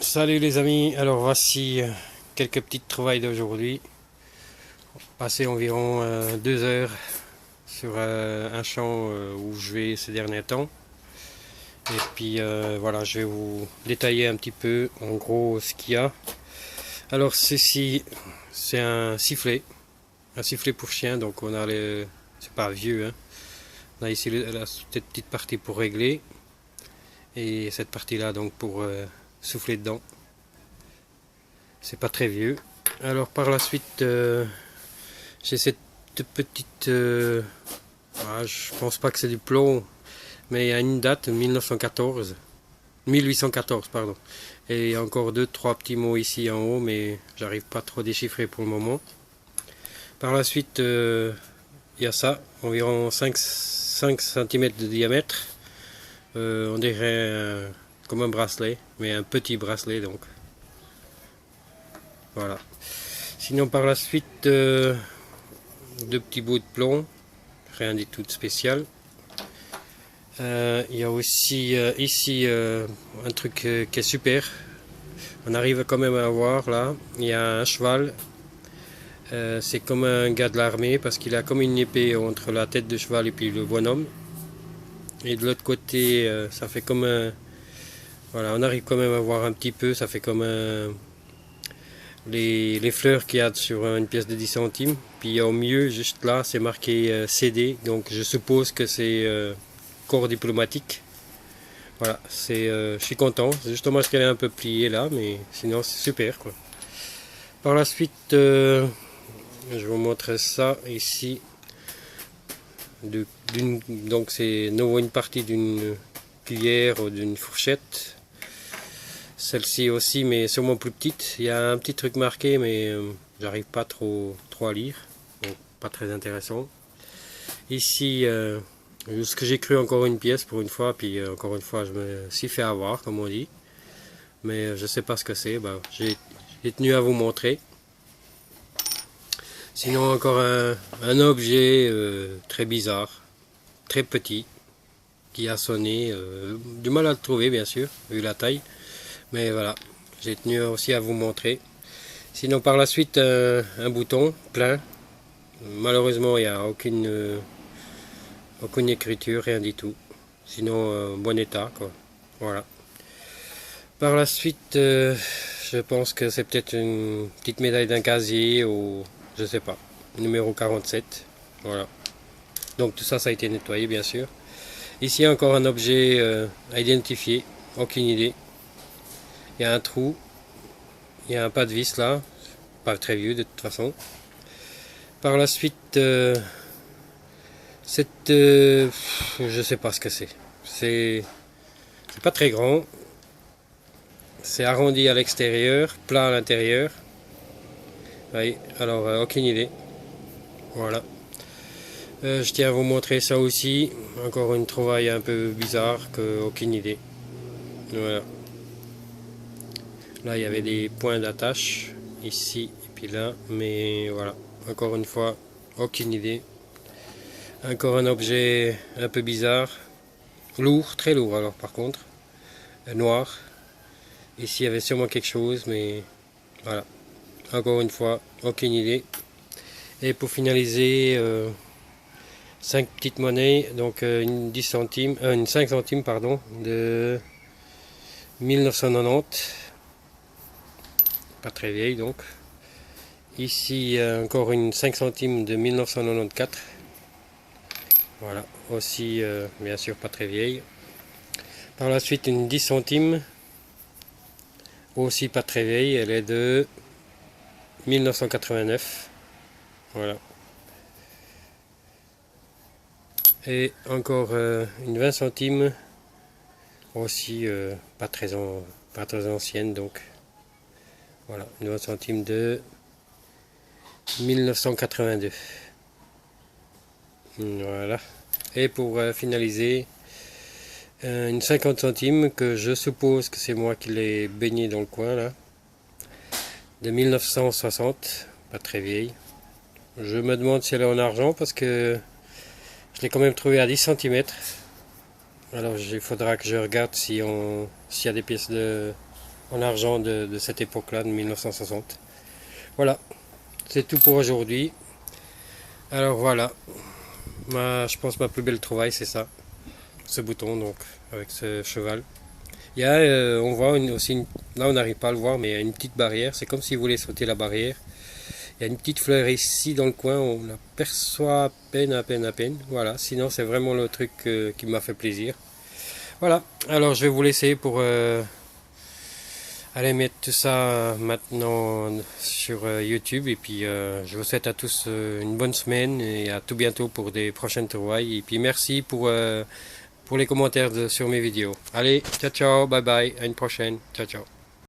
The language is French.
Salut les amis, alors voici quelques petites trouvailles d'aujourd'hui. Passé environ 2 heures sur un champ où je vais ces derniers temps. Et puis voilà, je vais vous détailler un petit peu en gros ce qu'il y a. Alors ceci, c'est un sifflet pour chien, donc on a les... c'est pas vieux, hein. On a ici cette petite partie pour régler et cette partie là donc pour souffler dedans. C'est pas très vieux. Alors par la suite, j'ai cette petite... je pense pas que c'est du plomb, mais il y a une date, 1914. 1814, pardon. Et il y a encore deux, trois petits mots ici en haut, mais j'arrive pas trop à déchiffrer pour le moment. Par la suite, il y a ça, environ 5 cm de diamètre. On dirait comme un bracelet, mais un petit bracelet donc. Voilà. Sinon par la suite, deux petits bouts de plomb, rien du tout de spécial. Il y a aussi ici un truc qui est super. On arrive quand même à voir là. Il y a un cheval. C'est comme un gars de l'armée parce qu'il a comme une épée entre la tête de cheval et puis le bonhomme. Et de l'autre côté, ça fait comme un. Voilà, on arrive quand même à voir un petit peu. Ça fait comme un. Les fleurs qu'il y a sur une pièce de 10 centimes. Puis au milieu, juste là, c'est marqué CD. Donc je suppose que c'est corps diplomatique. Voilà, je suis content. C'est juste dommage qu'elle est un peu pliée là, mais sinon c'est super quoi. Par la suite, je vais vous montrer ça ici. Donc c'est nouveau une partie d'une cuillère ou d'une fourchette. Celle-ci aussi, mais sûrement plus petite. Il y a un petit truc marqué, mais j'arrive pas trop à lire. Donc pas très intéressant. Ici, ce que j'ai cru encore une pièce pour une fois, puis encore une fois je me suis fait avoir, comme on dit. Mais je sais pas ce que c'est. J'ai tenu à vous montrer. Sinon encore un objet très bizarre, très petit, qui a sonné. Du mal à le trouver bien sûr, vu la taille. Mais voilà, j'ai tenu aussi à vous montrer. Sinon par la suite un bouton plein. Malheureusement il n'y a aucune écriture, rien du tout. Sinon bon état quoi. Voilà. Par la suite je pense que c'est peut-être une petite médaille d'un casier ou je sais pas. Numéro 47. Voilà. Donc tout ça, ça a été nettoyé bien sûr. Ici encore un objet à identifier. Aucune idée. Il y a un trou. Il y a un pas de vis là. Pas très vieux de toute façon. Par la suite, je sais pas ce que c'est. C'est pas très grand. C'est arrondi à l'extérieur, plat à l'intérieur. Oui, alors aucune idée. Voilà. Je tiens à vous montrer ça aussi. Encore une trouvaille un peu bizarre, aucune idée. Voilà. Là, il y avait des points d'attache, ici et puis là, mais voilà. Encore une fois, aucune idée. Encore un objet un peu bizarre. Lourd, très lourd alors par contre. Noir. Ici, il y avait sûrement quelque chose, mais voilà. Encore une fois, aucune idée. Et pour finaliser, 5 petites monnaies, donc une 10 centimes, une 5 centimes pardon, de 1990, pas très vieille donc. Ici encore une 5 centimes de 1994, voilà, aussi bien sûr pas très vieille. Par la suite une 10 centimes, aussi pas très vieille, elle est de 1989, voilà. Et encore une 20 centimes, aussi pas très ancienne donc. Voilà, une 20 centimes de 1982. Voilà. Et pour finaliser, une 50 centimes que je suppose que c'est moi qui l'ai baigné dans le coin là. De 1960, pas très vieille. Je me demande si elle est en argent parce que je l'ai quand même trouvé à 10 cm. Alors il faudra que je regarde s'il y a des pièces en argent de cette époque-là, de 1960. Voilà, c'est tout pour aujourd'hui. Alors voilà, je pense ma plus belle trouvaille, c'est ça, ce bouton, donc, avec ce cheval. Il y a, on voit aussi, là on n'arrive pas à le voir, mais il y a une petite barrière, c'est comme s'il voulait sauter la barrière. Il y a une petite fleur ici dans le coin, on l'aperçoit à peine, à peine, à peine. Voilà, sinon c'est vraiment le truc qui m'a fait plaisir. Voilà, alors je vais vous laisser pour aller mettre tout ça maintenant sur YouTube. Et puis je vous souhaite à tous une bonne semaine et à tout bientôt pour des prochaines trouvailles. Et puis merci pour les commentaires sur mes vidéos. Allez, ciao ciao, bye bye, à une prochaine, ciao ciao.